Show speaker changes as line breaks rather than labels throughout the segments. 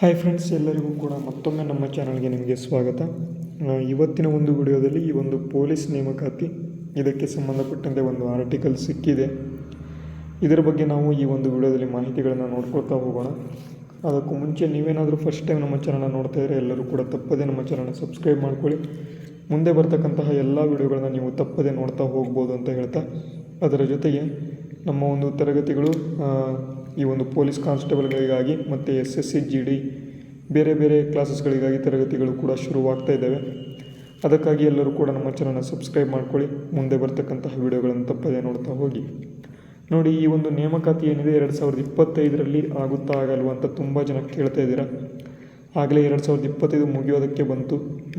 Hi friends, ಎಲ್ಲರಿಗೂ ಕೂಡ ಮತ್ತೊಮ್ಮೆ ನಮ್ಮ ಚಾನಲ್ಗೆ ನಿಮಗೆ ಸ್ವಾಗತ. ಇವತ್ತಿನ ಒಂದು ವಿಡಿಯೋದಲ್ಲಿ ಈ ಒಂದು ಪೊಲೀಸ್ ನೇಮಕಾತಿ ಇದಕ್ಕೆ ಸಂಬಂಧಪಟ್ಟಂತೆ ಒಂದು ಆರ್ಟಿಕಲ್ ಸಿಕ್ಕಿದೆ. ಇದರ ಬಗ್ಗೆ ನಾವು ಈ ಒಂದು ವಿಡಿಯೋದಲ್ಲಿ ಮಾಹಿತಿಗಳನ್ನು ನೋಡ್ಕೊಳ್ತಾ ಹೋಗೋಣ. ಅದಕ್ಕೂ ಮುಂಚೆ ನೀವೇನಾದರೂ ಫಸ್ಟ್ ಟೈಮ್ ನಮ್ಮ ಚಾನಲ್ನ ನೋಡ್ತಾ ಇದ್ದರೆ ಎಲ್ಲರೂ ಕೂಡ ತಪ್ಪದೇ ನಮ್ಮ ಚಾನಲ್ನ ಸಬ್ಸ್ಕ್ರೈಬ್ ಮಾಡ್ಕೊಳ್ಳಿ. ಮುಂದೆ ಬರ್ತಕ್ಕಂತಹ ಎಲ್ಲ ವಿಡಿಯೋಗಳನ್ನ ನೀವು ತಪ್ಪದೇ ನೋಡ್ತಾ ಹೋಗ್ಬೋದು ಅಂತ ಹೇಳ್ತಾ, ಅದರ ಜೊತೆಗೆ ನಮ್ಮ ಒಂದು ತರಗತಿಗಳು ಈ ಒಂದು ಪೊಲೀಸ್ ಕಾನ್ಸ್ಟೇಬಲ್ಗಳಿಗಾಗಿ ಮತ್ತು SSC GD ಬೇರೆ ಬೇರೆ ಕ್ಲಾಸಸ್ಗಳಿಗಾಗಿ ತರಗತಿಗಳು ಕೂಡ ಶುರುವಾಗ್ತಾ ಇದ್ದಾವೆ. ಅದಕ್ಕಾಗಿ ಎಲ್ಲರೂ ಕೂಡ ನಮ್ಮ ಚಾನಲ್ನ ಸಬ್ಸ್ಕ್ರೈಬ್ ಮಾಡ್ಕೊಳ್ಳಿ. ಮುಂದೆ ಬರ್ತಕ್ಕಂತಹ ವಿಡಿಯೋಗಳನ್ನು ತಪ್ಪದೇ ನೋಡ್ತಾ ಹೋಗಿ. ನೋಡಿ, ಈ ಒಂದು ನೇಮಕಾತಿ ಏನಿದೆ 2025ರಲ್ಲಿ ಆಗುತ್ತಾ ಆಗಲ್ವಾ ಅಂತ ತುಂಬ ಜನ ಕೇಳ್ತಾ ಇದ್ದೀರಾ. ಆಗಲೇ 2025 ಮುಗಿಯೋದಕ್ಕೆ ಬಂತು.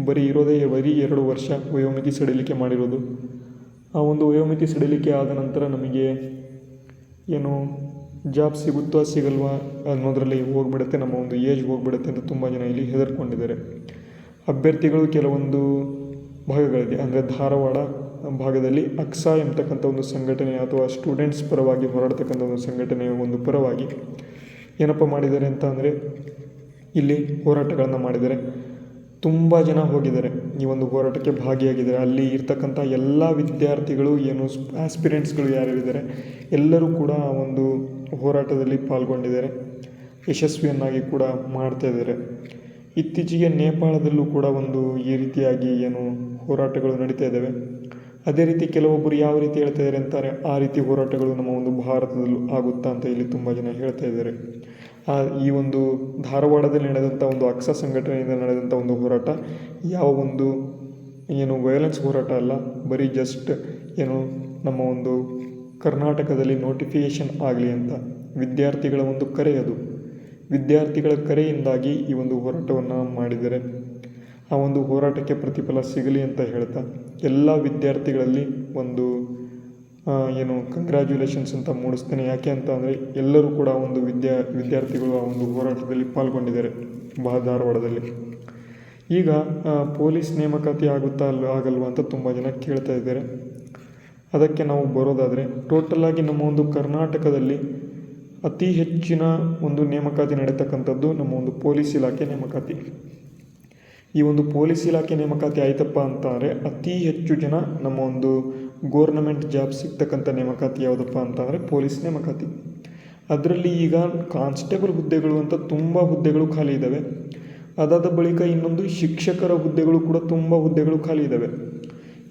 ಬರೀ 2 ವರ್ಷ ವಯೋಮಿತಿ ಸಡಿಲಿಕೆ ಮಾಡಿರೋದು. ಆ ಒಂದು ವಯೋಮಿತಿ ಸಡಿಲಿಕೆ ಆದ ನಂತರ ನಮಗೆ ಏನು ಜಾಬ್ ಸಿಗುತ್ತಾ ಸಿಗಲ್ವಾ ಅನ್ನೋದರಲ್ಲಿ ಹೋಗ್ಬಿಡುತ್ತೆ, ನಮ್ಮ ಒಂದು ಏಜ್ ಹೋಗ್ಬಿಡುತ್ತೆ ಅಂತ ತುಂಬ ಜನ ಇಲ್ಲಿ ಹೆದರ್ಕೊಂಡಿದ್ದಾರೆ. ಅಭ್ಯರ್ಥಿಗಳು ಕೆಲವೊಂದು ಭಾಗಗಳಿದೆ, ಅಂದರೆ ಧಾರವಾಡ ಭಾಗದಲ್ಲಿ ಅಕ್ಸಾ ಎಂಬತಕ್ಕಂಥ ಒಂದು ಸಂಘಟನೆ ಅಥವಾ ಸ್ಟೂಡೆಂಟ್ಸ್ ಪರವಾಗಿ ಹೋರಾಡ್ತಕ್ಕಂಥ ಒಂದು ಸಂಘಟನೆಯ ಒಂದು ಪರವಾಗಿ ಏನಪ್ಪ ಮಾಡಿದ್ದಾರೆ ಅಂತ ಅಂದರೆ ಇಲ್ಲಿ ಹೋರಾಟಗಳನ್ನು ಮಾಡಿದ್ದಾರೆ. ತುಂಬ ಜನ ಹೋಗಿದ್ದಾರೆ, ಈ ಒಂದು ಹೋರಾಟಕ್ಕೆ ಭಾಗಿಯಾಗಿದ್ದಾರೆ. ಅಲ್ಲಿ ಇರ್ತಕ್ಕಂಥ ಎಲ್ಲ ವಿದ್ಯಾರ್ಥಿಗಳು ಏನು ಆಸ್ಪಿರೆಂಟ್ಸ್ಗಳು ಯಾರ್ಯಾರಿದ್ದಾರೆ ಎಲ್ಲರೂ ಕೂಡ ಆ ಒಂದು ಹೋರಾಟದಲ್ಲಿ ಪಾಲ್ಗೊಂಡಿದ್ದಾರೆ, ಯಶಸ್ವಿಯನ್ನಾಗಿ ಕೂಡ ಮಾಡ್ತಾಯಿದ್ದಾರೆ. ಇತ್ತೀಚೆಗೆ ನೇಪಾಳದಲ್ಲೂ ಕೂಡ ಒಂದು ಈ ರೀತಿಯಾಗಿ ಏನು ಹೋರಾಟಗಳು ನಡೀತಾ ಇದ್ದಾವೆ. ಅದೇ ರೀತಿ ಕೆಲವೊಬ್ಬರು ಯಾವ ರೀತಿ ಹೇಳ್ತಾ ಇದ್ದಾರೆ ಅಂತಾರೆ, ಆ ರೀತಿ ಹೋರಾಟಗಳು ನಮ್ಮ ಒಂದು ಭಾರತದಲ್ಲೂ ಆಗುತ್ತಾ ಅಂತ ಇಲ್ಲಿ ತುಂಬ ಜನ ಹೇಳ್ತಾ ಇದ್ದಾರೆ. ಈ ಒಂದು ಧಾರವಾಡದಲ್ಲಿ ನಡೆದಂಥ ಒಂದು ಅಕ್ಸಾ ಸಂಘಟನೆಯಿಂದ ನಡೆದಂಥ ಒಂದು ಹೋರಾಟ ಯಾವ ಒಂದು ಏನು ವೈಲೆನ್ಸ್ ಹೋರಾಟ ಅಲ್ಲ, ಬರೀ ಜಸ್ಟ್ ಏನು ನಮ್ಮ ಒಂದು ಕರ್ನಾಟಕದಲ್ಲಿ ನೋಟಿಫಿಕೇಷನ್ ಆಗಲಿ ಅಂತ ವಿದ್ಯಾರ್ಥಿಗಳ ಒಂದು ಕರೆ, ಅದು ವಿದ್ಯಾರ್ಥಿಗಳ ಕರೆಯಿಂದಾಗಿ ಈ ಒಂದು ಹೋರಾಟವನ್ನು ಮಾಡಿದ್ದಾರೆ. ಆ ಒಂದು ಹೋರಾಟಕ್ಕೆ ಪ್ರತಿಫಲ ಸಿಗಲಿ ಅಂತ ಹೇಳ್ತಾ ಎಲ್ಲ ವಿದ್ಯಾರ್ಥಿಗಳಲ್ಲಿ ಒಂದು ಏನು ಕಂಗ್ರ್ಯಾಚುಲೇಷನ್ಸ್ ಅಂತ ಮೂಡಿಸ್ತೇನೆ. ಯಾಕೆ ಅಂತ ಅಂದರೆ ಎಲ್ಲರೂ ಕೂಡ ಒಂದು ವಿದ್ಯಾರ್ಥಿಗಳು ಆ ಒಂದು ಹೋರಾಟದಲ್ಲಿ ಪಾಲ್ಗೊಂಡಿದ್ದಾರೆ ಧಾರವಾಡದಲ್ಲಿ. ಈಗ ಪೊಲೀಸ್ ನೇಮಕಾತಿ ಆಗುತ್ತಾ ಆಗಲ್ವಾ ಅಂತ ತುಂಬ ಜನ ಕೇಳ್ತಾ ಇದ್ದಾರೆ. ಅದಕ್ಕೆ ನಾವು ಬರೋದಾದರೆ ಟೋಟಲಾಗಿ ನಮ್ಮ ಒಂದು ಕರ್ನಾಟಕದಲ್ಲಿ ಅತಿ ಹೆಚ್ಚಿನ ಒಂದು ನೇಮಕಾತಿ ನಡೀತಕ್ಕಂಥದ್ದು ನಮ್ಮ ಒಂದು ಪೊಲೀಸ್ ಇಲಾಖೆ ನೇಮಕಾತಿ. ಈ ಒಂದು ಪೊಲೀಸ್ ಇಲಾಖೆ ನೇಮಕಾತಿ ಆಯ್ತಪ್ಪ ಅಂತಾರೆ ಅತಿ ಹೆಚ್ಚು ಜನ ನಮ್ಮ ಒಂದು ಗೋರ್ನಮೆಂಟ್ ಜಾಬ್ ಸಿಗ್ತಕ್ಕಂಥ ನೇಮಕಾತಿ ಯಾವುದಪ್ಪ ಅಂತಂದರೆ ಪೊಲೀಸ್ ನೇಮಕಾತಿ. ಅದರಲ್ಲಿ ಈಗ ಕಾನ್ಸ್ಟೇಬಲ್ ಹುದ್ದೆಗಳು ಅಂತ ತುಂಬ ಹುದ್ದೆಗಳು ಖಾಲಿ ಇದ್ದಾವೆ. ಅದಾದ ಬಳಿಕ ಇನ್ನೊಂದು ಶಿಕ್ಷಕರ ಹುದ್ದೆಗಳು ಕೂಡ ತುಂಬ ಹುದ್ದೆಗಳು ಖಾಲಿ ಇದ್ದಾವೆ.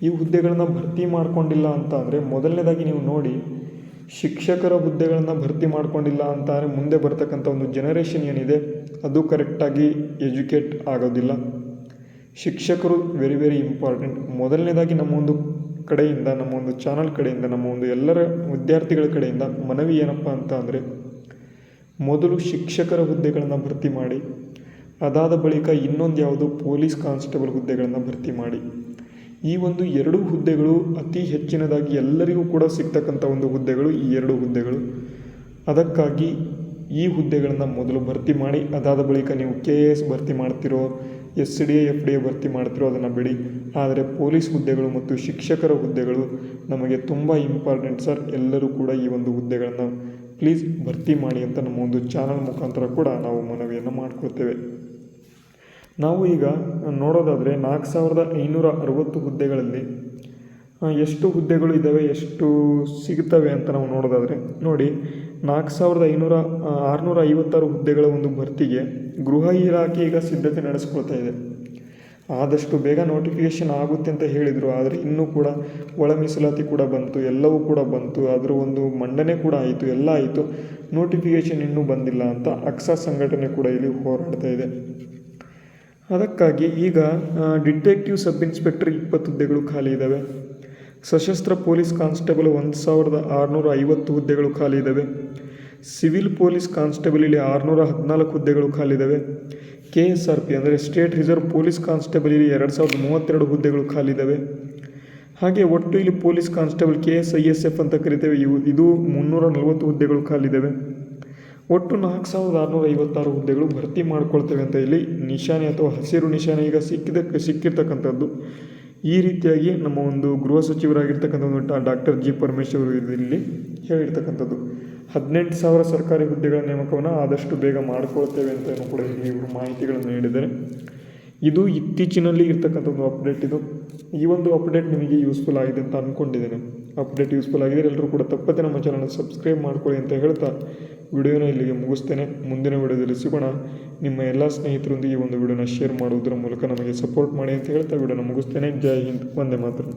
ಈ ಹುದ್ದೆಗಳನ್ನು ಭರ್ತಿ ಮಾಡ್ಕೊಂಡಿಲ್ಲ ಅಂತ ಅಂದರೆ ಮೊದಲನೇದಾಗಿ ನೀವು ನೋಡಿ, ಶಿಕ್ಷಕರ ಹುದ್ದೆಗಳನ್ನು ಭರ್ತಿ ಮಾಡ್ಕೊಂಡಿಲ್ಲ ಅಂತ ಅಂದರೆ ಮುಂದೆ ಬರ್ತಕ್ಕಂಥ ಒಂದು ಜನರೇಷನ್ ಏನಿದೆ ಅದು ಕರೆಕ್ಟಾಗಿ ಎಜುಕೇಟ್ ಆಗೋದಿಲ್ಲ. ಶಿಕ್ಷಕರು ವೆರಿ ವೆರಿ ಇಂಪಾರ್ಟೆಂಟ್. ಮೊದಲನೇದಾಗಿ ನಮ್ಮ ಒಂದು ಕಡೆಯಿಂದ, ನಮ್ಮ ಒಂದು ಚಾನಲ್ ಕಡೆಯಿಂದ, ನಮ್ಮ ಒಂದು ಎಲ್ಲರ ವಿದ್ಯಾರ್ಥಿಗಳ ಕಡೆಯಿಂದ ಮನವಿ ಏನಪ್ಪ ಅಂತ ಅಂದರೆ ಮೊದಲು ಶಿಕ್ಷಕರ ಹುದ್ದೆಗಳನ್ನು ಭರ್ತಿ ಮಾಡಿ, ಅದಾದ ಬಳಿಕ ಇನ್ನೊಂದು ಯಾವುದು ಪೊಲೀಸ್ ಕಾನ್ಸ್ಟೇಬಲ್ ಹುದ್ದೆಗಳನ್ನು ಭರ್ತಿ ಮಾಡಿ. ಈ ಒಂದು 2 ಹುದ್ದೆಗಳು ಅತಿ ಹೆಚ್ಚಿನದಾಗಿ ಎಲ್ಲರಿಗೂ ಕೂಡ ಸಿಗ್ತಕ್ಕಂಥ ಒಂದು ಹುದ್ದೆಗಳು ಈ 2 ಹುದ್ದೆಗಳು. ಅದಕ್ಕಾಗಿ ಈ ಹುದ್ದೆಗಳನ್ನು ಮೊದಲು ಭರ್ತಿ ಮಾಡಿ, ಅದಾದ ಬಳಿಕ ನೀವು KS ಭರ್ತಿ ಮಾಡ್ತಿರೋ, SDA FDA ಭರ್ತಿ ಮಾಡ್ತಿರೋ ಅದನ್ನು ಬಿಡಿ. ಆದರೆ ಪೊಲೀಸ್ ಹುದ್ದೆಗಳು ಮತ್ತು ಶಿಕ್ಷಕರ ಹುದ್ದೆಗಳು ನಮಗೆ ತುಂಬ ಇಂಪಾರ್ಟೆಂಟ್ ಸರ್. ಎಲ್ಲರೂ ಕೂಡ ಈ ಒಂದು ಹುದ್ದೆಗಳನ್ನು ಪ್ಲೀಸ್ ಭರ್ತಿ ಮಾಡಿ ಅಂತ ನಮ್ಮ ಒಂದು ಚಾನಲ್ ಮುಖಾಂತರ ಕೂಡ ನಾವು ಮನವಿಯನ್ನು ಮಾಡ್ಕೊಳ್ತೇವೆ. ನಾವು ಈಗ ನೋಡೋದಾದರೆ 4560 ಹುದ್ದೆಗಳಲ್ಲಿ ಎಷ್ಟು ಹುದ್ದೆಗಳು ಇದ್ದಾವೆ, ಎಷ್ಟು ಸಿಗ್ತವೆ ಅಂತ ನಾವು ನೋಡೋದಾದರೆ ನೋಡಿ, 4656 ಹುದ್ದೆಗಳ ಒಂದು ಭರ್ತಿಗೆ ಗೃಹ ಇಲಾಖೆ ಈಗ ಸಿದ್ಧತೆ ನಡೆಸ್ಕೊಳ್ತಾ ಇದೆ. ಆದಷ್ಟು ಬೇಗ ನೋಟಿಫಿಕೇಷನ್ ಆಗುತ್ತೆ ಅಂತ ಹೇಳಿದರು. ಆದರೆ ಇನ್ನೂ ಕೂಡ ಒಳ ಮೀಸಲಾತಿ ಕೂಡ ಬಂತು, ಎಲ್ಲವೂ ಕೂಡ ಬಂತು, ಅದರ ಒಂದು ಮಂಡನೆ ಕೂಡ ಆಯಿತು, ಎಲ್ಲ ಆಯಿತು. ನೋಟಿಫಿಕೇಷನ್ ಇನ್ನೂ ಬಂದಿಲ್ಲ ಅಂತ ಅಕ್ಸಾ ಸಂಘಟನೆ ಕೂಡ ಇಲ್ಲಿ ಹೋರಾಡ್ತಾ ಇದೆ. ಅದಕ್ಕಾಗಿ ಈಗ ಡಿಟೆಕ್ಟಿವ್ ಸಬ್ ಇನ್ಸ್ಪೆಕ್ಟರ್ 20 ಹುದ್ದೆಗಳು ಖಾಲಿ ಇದ್ದಾವೆ. ಸಶಸ್ತ್ರ ಪೊಲೀಸ್ ಕಾನ್ಸ್ಟೇಬಲ್ 1650 ಹುದ್ದೆಗಳು ಖಾಲಿ ಇದ್ದಾವೆ. ಸಿವಿಲ್ ಪೊಲೀಸ್ ಕಾನ್ಸ್ಟೇಬಲ್ ಇಲ್ಲಿ 614 ಹುದ್ದೆಗಳು ಖಾಲಿ ಇದ್ದಾವೆ. KSRP ಅಂದರೆ ಸ್ಟೇಟ್ ರಿಸರ್ವ್ ಪೊಲೀಸ್ ಕಾನ್ಸ್ಟೇಬಲ್ ಇಲ್ಲಿ 2032 ಹುದ್ದೆಗಳು ಖಾಲಿ ಇದ್ದಾವೆ. ಹಾಗೆ ಒಟ್ಟು ಇಲ್ಲಿ ಪೊಲೀಸ್ ಕಾನ್ಸ್ಟೇಬಲ್ KSISF ಅಂತ ಕರಿತೇವೆ, ಇದು 340 ಹುದ್ದೆಗಳು ಖಾಲಿ ಇದ್ದಾವೆ. ಒಟ್ಟು 4656 ಹುದ್ದೆಗಳು ಭರ್ತಿ ಮಾಡ್ಕೊಳ್ತೇವೆ ಅಂತ ಇಲ್ಲಿ ನಿಶಾನೆ ಅಥವಾ ಹಸಿರು ನಿಶಾನೆ ಈಗ ಸಿಕ್ಕಿರ್ತಕ್ಕಂಥದ್ದು. ಈ ರೀತಿಯಾಗಿ ನಮ್ಮ ಒಂದು ಗೃಹ ಸಚಿವರಾಗಿರ್ತಕ್ಕಂಥ ಡಾಕ್ಟರ್ G. ಪರಮೇಶ್ವರ್ ಇಲ್ಲಿ ಹೇಳಿರ್ತಕ್ಕಂಥದ್ದು. 18,000 ಸರ್ಕಾರಿ ಹುದ್ದೆಗಳ ನೇಮಕವನ್ನು ಆದಷ್ಟು ಬೇಗ ಮಾಡಿಕೊಳ್ತೇವೆ ಅಂತ ಕೂಡ ಇವರು ಮಾಹಿತಿಗಳನ್ನು ನೀಡಿದ್ದಾರೆ. ಇದು ಇತ್ತೀಚಿನಲ್ಲಿ ಇರ್ತಕ್ಕಂಥ ಒಂದು ಅಪ್ಡೇಟ್. ಈ ಒಂದು ಅಪ್ಡೇಟ್ ನಿಮಗೆ ಯೂಸ್ಫುಲ್ ಆಗಿದೆ ಅಂತ ಅಂದ್ಕೊಂಡಿದ್ದೇನೆ. ಅಪ್ಡೇಟ್ ಯೂಸ್ಫುಲ್ ಆಗಿದ್ರೆ ಎಲ್ಲರೂ ಕೂಡ ತಪ್ಪದೆ ನಮ್ಮ ಚಾನಲ್ ಸಬ್ಸ್ಕ್ರೈಬ್ ಮಾಡ್ಕೊಳ್ಳಿ ಅಂತ ಹೇಳ್ತಾ ವಿಡಿಯೋನ ಇಲ್ಲಿಗೆ ಮುಗಿಸ್ತೇನೆ. ಮುಂದಿನ ವಿಡಿಯೋದಲ್ಲಿ ಸಿಗೋಣ. ನಿಮ್ಮ ಎಲ್ಲ ಸ್ನೇಹಿತರೊಂದಿಗೆ ಈ ಒಂದು ವಿಡಿಯೋನ ಶೇರ್ ಮಾಡುವುದರ ಮೂಲಕ ನಮಗೆ ಸಪೋರ್ಟ್ ಮಾಡಿ ಅಂತ ಹೇಳ್ತಾ ವಿಡಿಯೋನ ಮುಗಿಸ್ತೇನೆ. ಜೈ ಹಿಂದ್, ವಂದೇ ಮಾತರಂ.